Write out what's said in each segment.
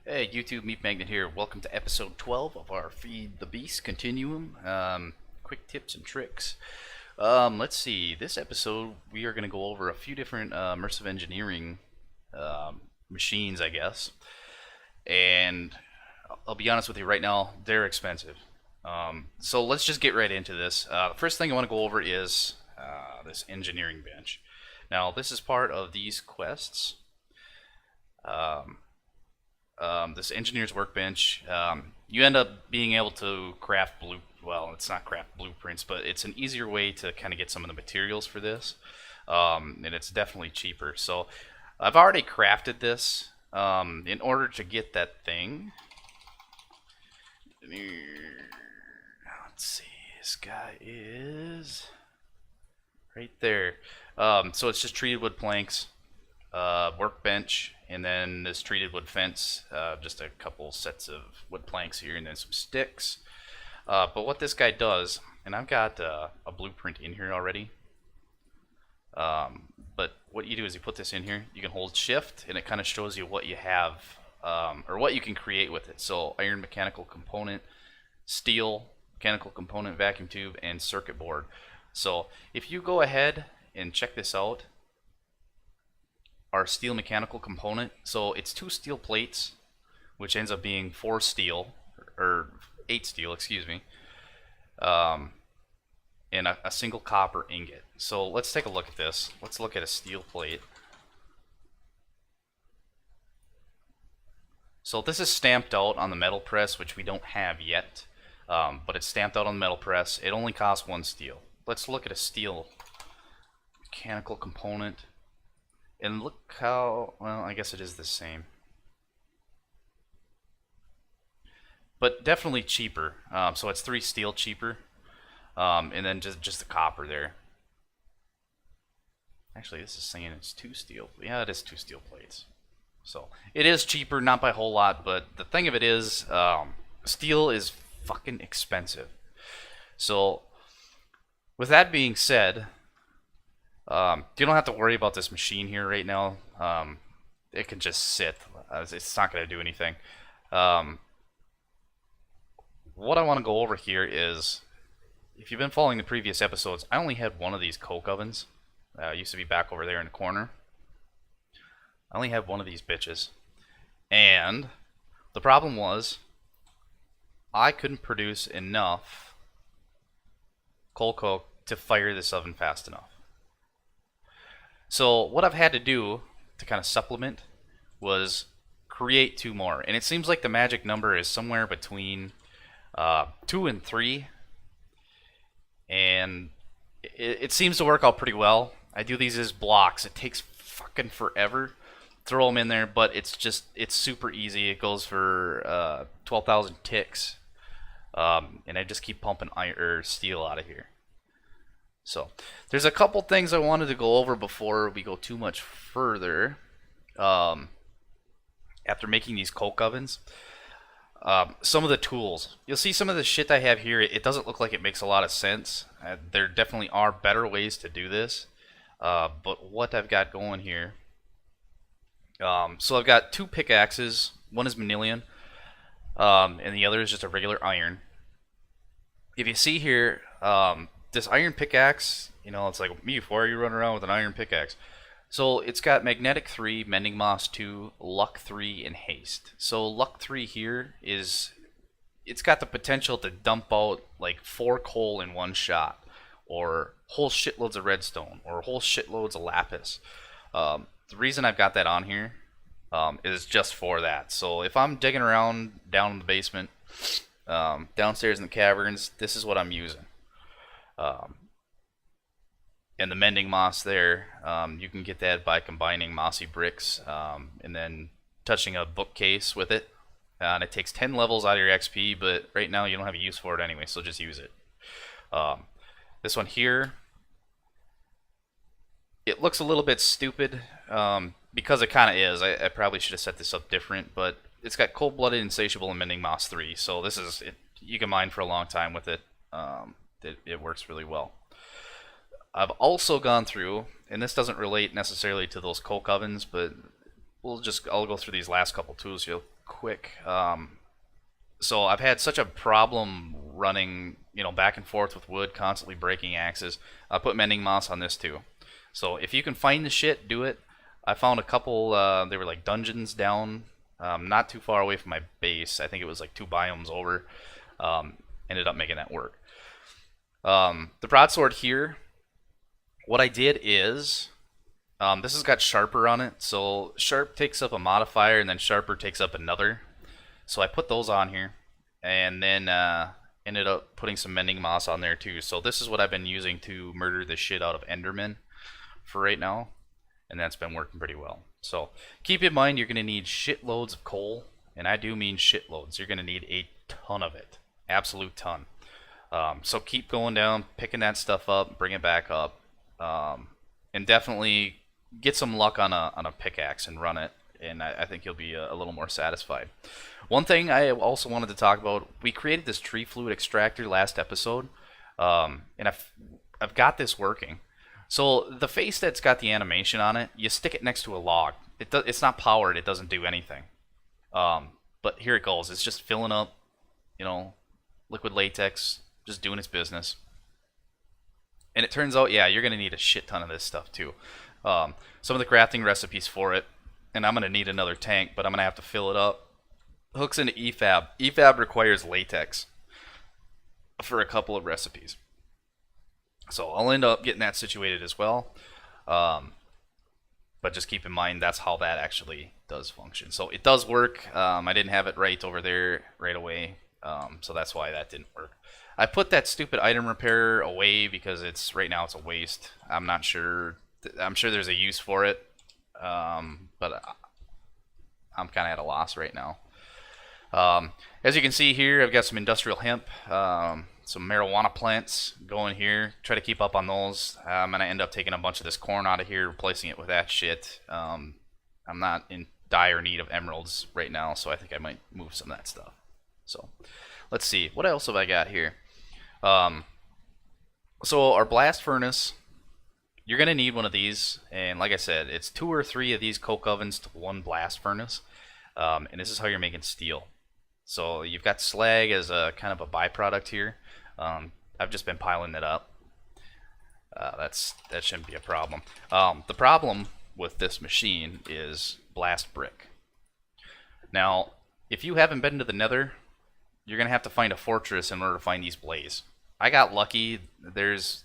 Hey YouTube, Meef Magnet here. Welcome to episode 12 of our Feed the Beast Continuum. Quick tips and tricks. Let's see. This episode we are going to go over a few different immersive engineering machines, I guess. And I'll be honest with you right now, they're expensive. So let's just get right into this. The first thing I want to go over is this engineering bench. Now this is part of these quests. This engineer's workbench, you end up being able to craft well, it's not craft blueprints, but it's an easier way to kind of get some of the materials for this, and it's definitely cheaper. So I've already crafted this in order to get that thing. Let's see, this guy is right there. So it's just treated wood planks, workbench, and then this treated wood fence, just a couple sets of wood planks here, and then some sticks. But what this guy does, and I've got a blueprint in here already, but what you do is you put this in here, you can hold shift, and it kind of shows you what you have, or what you can create with it. So iron mechanical component, steel mechanical component, vacuum tube, and circuit board. So if you go ahead and check this out, our steel mechanical component, so it's 2 steel plates, which ends up being 4 steel, or 8 steel, excuse me, and a single copper ingot. So let's take a look at this. Let's look at a steel plate. So this is stamped out on the metal press, which we don't have yet, but it's stamped out on the metal press. It only costs 1 steel. Let's look at a steel mechanical component. And look how, well, I guess it is the same. But definitely cheaper. So it's 3 steel cheaper. And then just the copper there. Actually, this is saying it's 2 steel. Yeah, it is 2 steel plates. So it is cheaper, not by a whole lot, but the thing of it is, steel is fucking expensive. So with that being said, you don't have to worry about this machine here right now. It can just sit. It's not going to do anything. What I want to go over here is, if you've been following the previous episodes, I only had one of these coke ovens. It used to be back over there in the corner. I only had one of these bitches. And the problem was, I couldn't produce enough coal coke to fire this oven fast enough. So what I've had to do to kind of supplement was create 2 more, and it seems like the magic number is somewhere between 2 and 3, and it seems to work out pretty well. I do these as blocks. It takes fucking forever. Throw them in there, but it's super easy. It goes for 12,000 ticks, and I just keep pumping iron or steel out of here. So there's a couple things I wanted to go over before we go too much further. After making these coke ovens, some of the tools, you'll see some of the shit I have here, it doesn't look like it makes a lot of sense. There definitely are better ways to do this, but what I've got going here, so I've got 2 pickaxes. One is manilian, and the other is just a regular iron. If you see here, this iron pickaxe, you know, it's like, Meef, why are you running around with an iron pickaxe? So it's got magnetic 3, mending moss 2, luck 3, and haste. So luck 3 here is, it's got the potential to dump out like 4 coal in one shot, or whole shitloads of redstone, or whole shitloads of lapis. The reason I've got that on here is just for that. So if I'm digging around down in the basement, downstairs in the caverns, this is what I'm using. And the mending moss there, you can get that by combining mossy bricks and then touching a bookcase with it. And it takes 10 levels out of your XP, but right now you don't have a use for it anyway, so just use it. This one here, it looks a little bit stupid because it kind of is. I probably should have set this up different, but it's got cold-blooded, insatiable, and mending moss 3, so this is it. You can mine for a long time with it. It works really well. I've also gone through, and this doesn't relate necessarily to those coke ovens, but I'll go through these last couple tools quick. So I've had such a problem running, back and forth with wood, constantly breaking axes. I put mending moss on this too. So if you can find the shit, do it. I found a couple. They were like dungeons down, not too far away from my base. I think it was like 2 biomes over. Ended up making that work. The broadsword here. What I did is, this has got sharper on it. So sharp takes up a modifier, and then sharper takes up another. So I put those on here, and then ended up putting some mending moss on there too. So this is what I've been using to murder the shit out of Endermen for right now, and that's been working pretty well. So keep in mind you're going to need shitloads of coal, and I do mean shitloads. You're going to need a ton of it, absolute ton. So keep going down, picking that stuff up, bring it back up, and definitely get some luck on a pickaxe and run it, and I think you'll be a little more satisfied. One thing I also wanted to talk about, we created this tree fluid extractor last episode, and I've got this working. So the face that's got the animation on it, you stick it next to a log. It's not powered, it doesn't do anything. But here it goes, it's just filling up, liquid latex, just doing its business. And it turns out, yeah, you're going to need a shit ton of this stuff too. Some of the crafting recipes for it, and I'm going to need another tank, but I'm going to have to fill it up. Hooks into EFAB. EFAB requires latex for a couple of recipes. So I'll end up getting that situated as well. But just keep in mind that's how that actually does function. So it does work. I didn't have it right over there right away. So that's why that didn't work. I put that stupid item repairer away because right now it's a waste. I'm not sure. I'm sure there's a use for it. But I'm kind of at a loss right now. As you can see here, I've got some industrial hemp, some marijuana plants going here. Try to keep up on those. I'm going to end up taking a bunch of this corn out of here, replacing it with that shit. I'm not in dire need of emeralds right now, so I think I might move some of that stuff. So, let's see. What else have I got here? So our blast furnace, you're going to need one of these. And like I said, it's 2 or 3 of these coke ovens to 1 blast furnace. And this is how you're making steel. So you've got slag as a kind of a byproduct here. I've just been piling it up. That shouldn't be a problem. The problem with this machine is blast brick. Now, if you haven't been to the Nether, you're gonna have to find a fortress in order to find these blaze. I got lucky. There's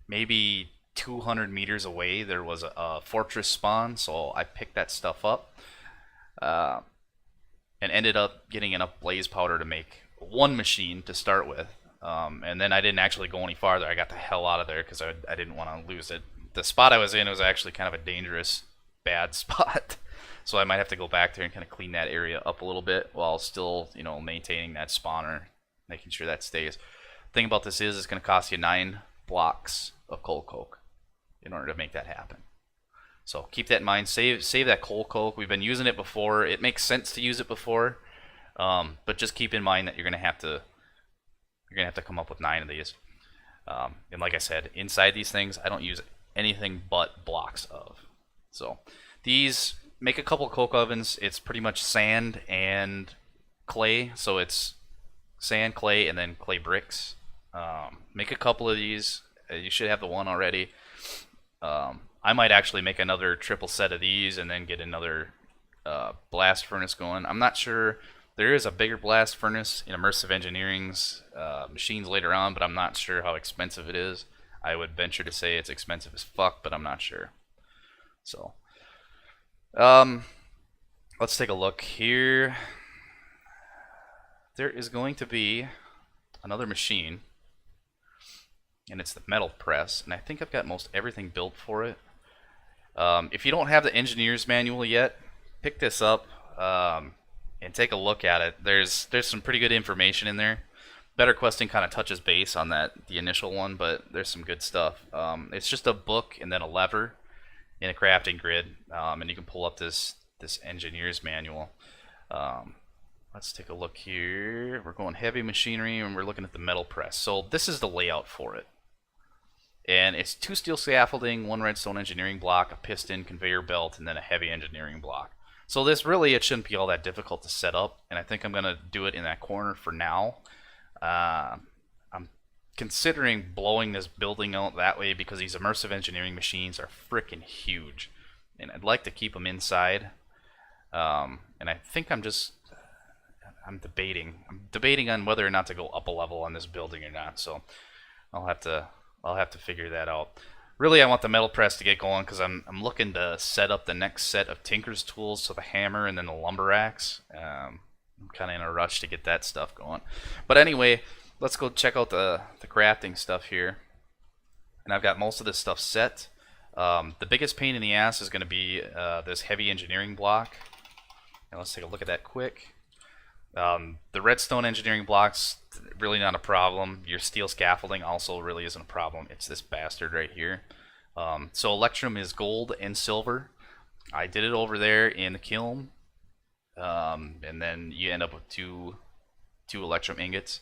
maybe 200 meters away there was a fortress spawn, so I picked that stuff up. And ended up getting enough blaze powder to make 1 machine to start with. And then I didn't actually go any farther. I got the hell out of there because I didn't want to lose it. The spot I was in was actually kind of a dangerous, bad spot. So I might have to go back there and kind of clean that area up a little bit while still, maintaining that spawner, making sure that stays. The thing about this is it's going to cost you 9 blocks of coal coke in order to make that happen. So keep that in mind. Save that coal coke. We've been using it before. It makes sense to use it before, but just keep in mind that you're gonna have to come up with 9 of these. And like I said, inside these things, I don't use anything but blocks of. So these make a couple coke ovens. It's pretty much sand and clay. So it's sand, clay, and then clay bricks. Make a couple of these. You should have the 1 already. I might actually make another triple set of these and then get another blast furnace going. I'm not sure. There is a bigger blast furnace in Immersive Engineering's machines later on, but I'm not sure how expensive it is. I would venture to say it's expensive as fuck, but I'm not sure. So, let's take a look here. There is going to be another machine, and it's the metal press, and I think I've got most everything built for it. If you don't have the engineer's manual yet, pick this up and take a look at it. There's some pretty good information in there. Better Questing kind of touches base on the initial one, but there's some good stuff. It's just a book and then a lever in a crafting grid, and you can pull up this engineer's manual. Let's take a look here. We're going heavy machinery, and we're looking at the metal press. So this is the layout for it. And it's 2 steel scaffolding, 1 redstone engineering block, a piston, conveyor belt, and then a heavy engineering block. So this really, it shouldn't be all that difficult to set up, and I think I'm going to do it in that corner for now. I'm considering blowing this building out that way because these immersive engineering machines are freaking huge, and I'd like to keep them inside. And I think I'm debating on whether or not to go up a level on this building or not. So I'll have to figure that out. Really, I want the metal press to get going because I'm looking to set up the next set of Tinker's tools, so the hammer and then the lumber axe. I'm kind of in a rush to get that stuff going. But anyway, let's go check out the crafting stuff here. And I've got most of this stuff set. The biggest pain in the ass is going to be this heavy engineering block. And let's take a look at that quick. The redstone engineering blocks, really not a problem. Your steel scaffolding also really isn't a problem. It's this bastard right here. So Electrum is gold and silver. I did it over there in the kiln. And then you end up with two Electrum ingots.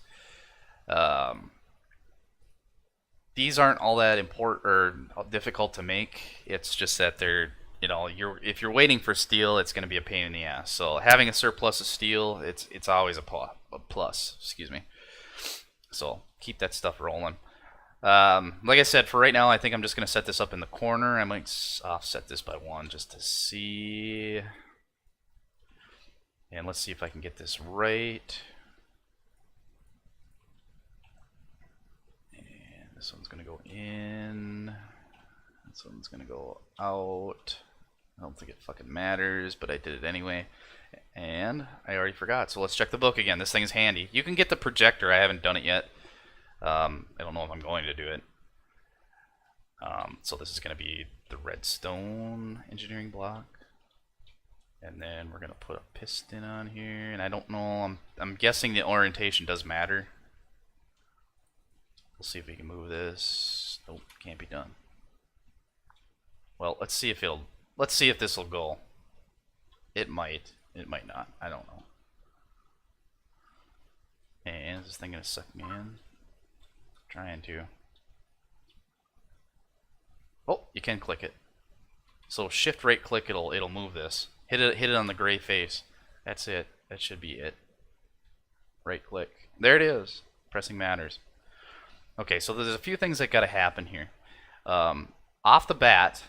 These aren't all that important or difficult to make. It's just that they're, if you're waiting for steel, it's going to be a pain in the ass. So having a surplus of steel, it's always a plus. Excuse me. So keep that stuff rolling. Like I said, for right now, I think I'm just going to set this up in the corner. I might offset this by 1 just to see. And let's see if I can get this right. And this one's going to go in. This one's going to go out. I don't think it fucking matters, but I did it anyway. And I already forgot, so let's check the book again. This thing is handy. You can get the projector. I haven't done it yet. I don't know if I'm going to do it. So this is going to be the redstone engineering block. And then we're going to put a piston on here. And I don't know. I'm guessing the orientation does matter. We'll see if we can move this. Nope, can't be done. Well, let's see if this will go. It might. It might not. I don't know. And is this thing gonna suck me in? Trying to. Oh, you can click it. So shift right click, it'll move this. Hit it on the gray face. That's it. That should be it. Right click. There it is. Pressing matters. Okay, so there's a few things that gotta happen here. Off the bat,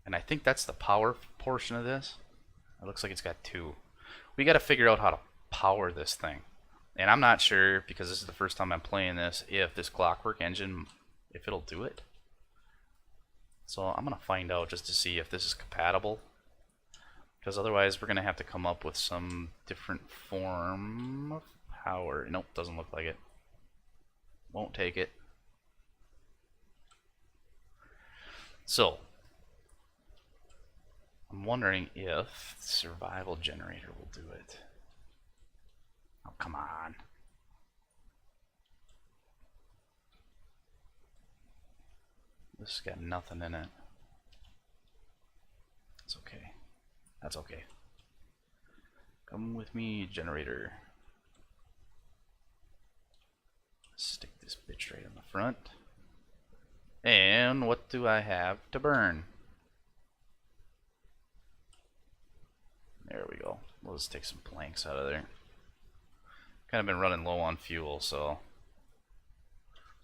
and I think that's the power portion of this. It looks like it's got 2. We got to figure out how to power this thing. And I'm not sure, because this is the first time I'm playing this, if this clockwork engine, if it'll do it. So I'm going to find out just to see if this is compatible. Because otherwise we're going to have to come up with some different form of power. Nope, doesn't look like it. Won't take it. So I'm wondering if the survival generator will do it. Oh, come on. This has got nothing in it. It's okay. That's okay. Come with me, generator. Stick this bitch right in the front. And what do I have to burn? There we go. We'll just take some planks out of there. Kind of been running low on fuel, so.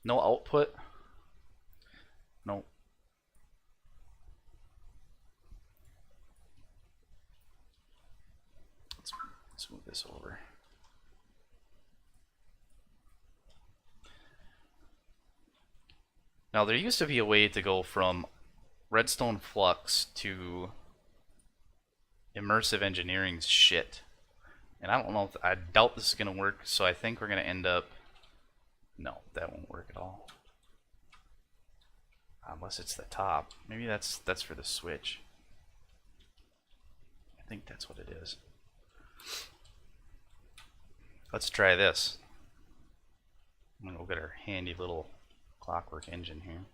No output? Nope. Let's move this over. Now there used to be a way to go from redstone flux to immersive engineering's shit. And I don't know if, I doubt this is going to work, so I think we're going to end up, no, that won't work at all. Unless it's the top. Maybe that's for the switch. I think that's what it is. Let's try this. I'm going to go get our handy little clockwork engine here.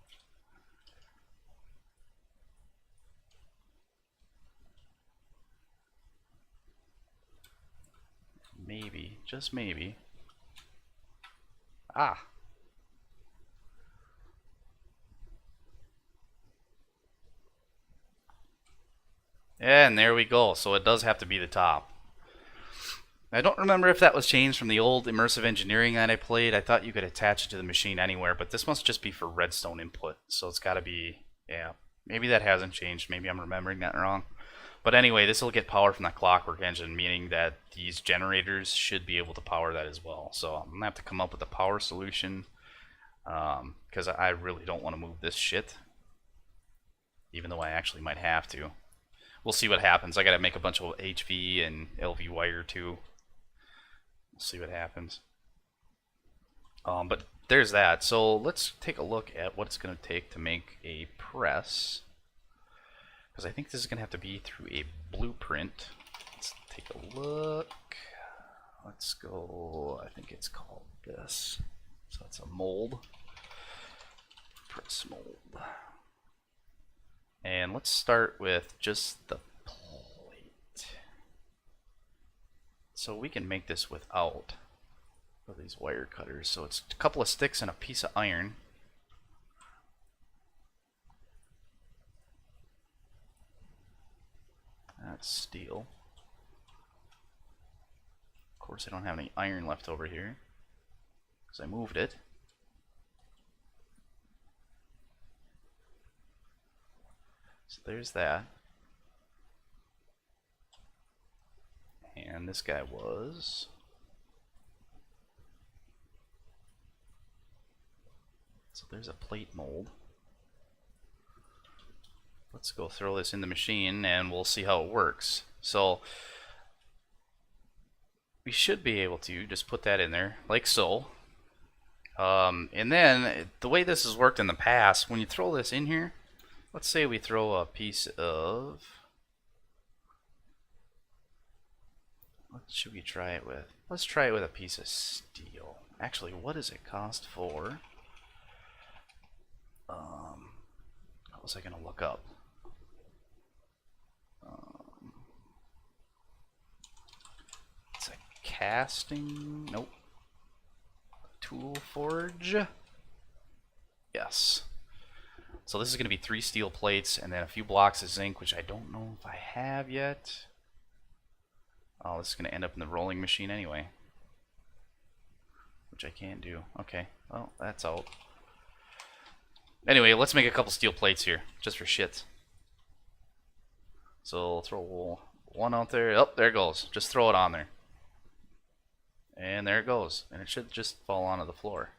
Maybe, just maybe. Ah. And there we go. So it does have to be the top. I don't remember if that was changed from the old immersive engineering that I played. I thought you could attach it to the machine anywhere, but this must just be for redstone input. So it's got to be, yeah, maybe that hasn't changed. Maybe I'm remembering that wrong. But anyway, this will get power from that clockwork engine, meaning that these generators should be able to power that as well. So I'm going to have to come up with a power solution because I really don't want to move this shit, even though I actually might have to. We'll see what happens. I got to make a bunch of HV and LV wire too. We'll see what happens. But there's that. So let's take a look at what it's going to take to make a press. Because I think this is going to have to be through a blueprint. Let's take a look. Let's go, I think it's called this. So it's a mold. Press mold. And let's start with just the plate. So we can make this without these wire cutters. So it's a couple of sticks and a piece of iron. That's steel. Of course, I don't have any iron left over here because I moved it. So there's that. And this guy was... So there's a plate mold. Let's go throw this in the machine and we'll see how it works. So we should be able to just put that in there like so. And then the way this has worked in the past, when you throw this in here, let's say we throw a piece of... What should we try it with? Let's try it with a piece of steel. Actually, what does it cost for? What was I going to look up? It's a casting... Nope. Tool forge? Yes. So this is going to be 3 steel plates and then a few blocks of zinc, which I don't know if I have yet. Oh, this is going to end up in the rolling machine anyway, which I can't do. Okay, well, that's out. Anyway, let's make a couple steel plates here, just for shit. So I'll throw one out there. Oh, there it goes. Just throw it on there. And there it goes. And it should just fall onto the floor.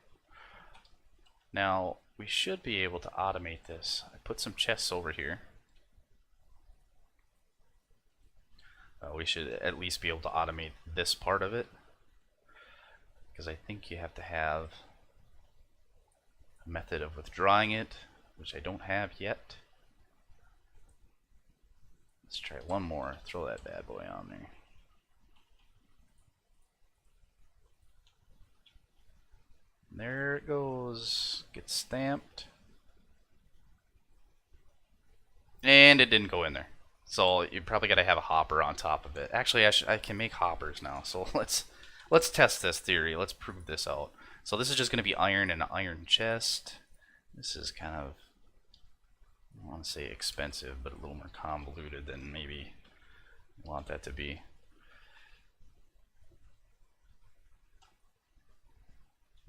Now, we should be able to automate this. I put some chests over here. We should at least be able to automate this part of it. Because I think you have to have a method of withdrawing it, which I don't have yet. Let's try one more. Throw that bad boy on there. There it goes. Gets stamped. And it didn't go in there. So you probably got to have a hopper on top of it. Actually, I can make hoppers now. So let's test this theory. Let's prove this out. So this is just going to be iron and an iron chest. This is kind of, I don't want to say expensive, but a little more convoluted than maybe I want that to be.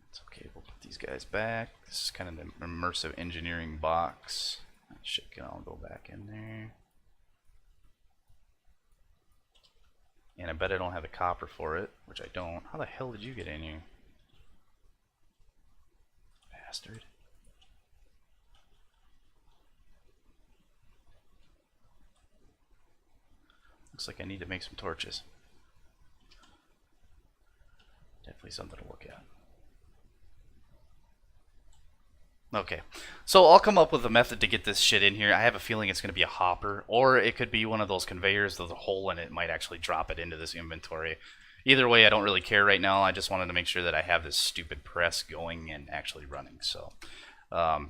It's okay, we'll put these guys back. This is kind of an immersive engineering box. That shit can all go back in there. And I bet I don't have the copper for it, which I don't. How the hell did you get in here? Bastard. Looks like I need to make some torches. Definitely something to look at. Okay, so I'll come up with a method to get this shit in here. I have a feeling it's going to be a hopper, or it could be one of those conveyors with a hole in it. Might actually drop it into this inventory. Either way, I don't really care right now. I just wanted to make sure that I have this stupid press going and actually running. So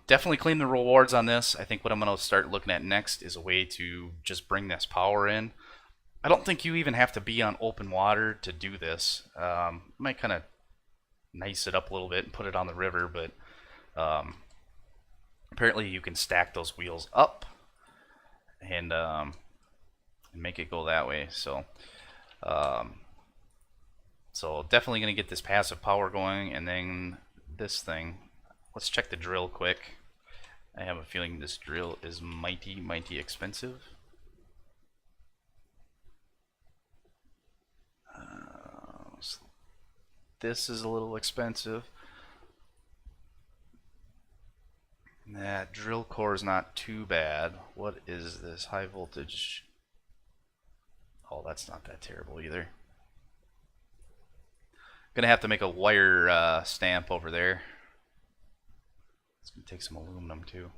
definitely claim the rewards on this. I think what I'm going to start looking at next is a way to just bring this power in. I don't think you even have to be on open water to do this. Might kind of nice it up a little bit and put it on the river, but apparently you can stack those wheels up and and make it go that way. Um, so definitely going to get this passive power going, and then this thing. Let's check the drill quick. I have a feeling this drill is mighty expensive. This is a little expensive. That drill core is not too bad. What is this high voltage? Oh, that's not that terrible either. Gonna have to make a wire stamp over there. It's gonna take some aluminum too.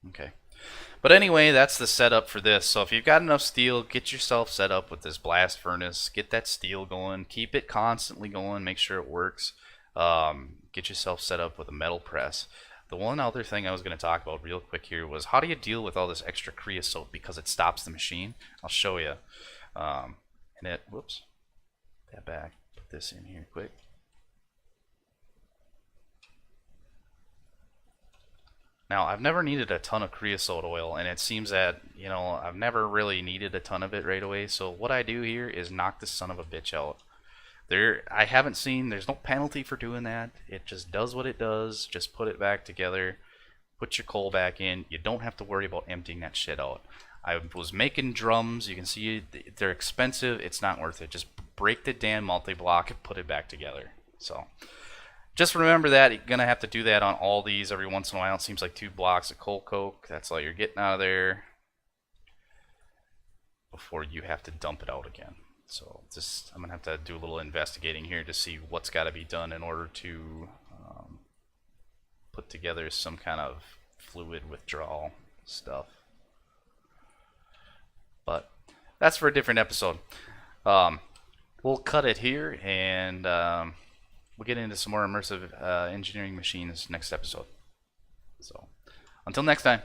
Okay. But anyway, that's the setup for this. So if you've got enough steel, get yourself set up with this blast furnace. Get that steel going. Keep it constantly going. Make sure it works. Get yourself set up with a metal press. The one other thing I was going to talk about real quick here was how do you deal with all this extra creosote because it stops the machine. I'll show you. Whoops, that back. Put this in here quick. Now, I've never needed a ton of creosote oil, and it seems that, you know, I've never really needed a ton of it right away. So what I do here is knock this son of a bitch out. I haven't seen, there's no penalty for doing that. It just does what it does. Just put it back together. Put your coal back in. You don't have to worry about emptying that shit out. I was making drums. You can see they're expensive. It's not worth it. Just break the damn multi-block and put it back together. So just remember that. You're going to have to do that on all these every once in a while. It seems like 2 blocks of coal coke. That's all you're getting out of there before you have to dump it out again. So I'm going to have to do a little investigating here to see what's got to be done in order to put together some kind of fluid withdrawal stuff. But that's for a different episode. We'll cut it here, and we'll get into some more immersive engineering machines next episode. So until next time.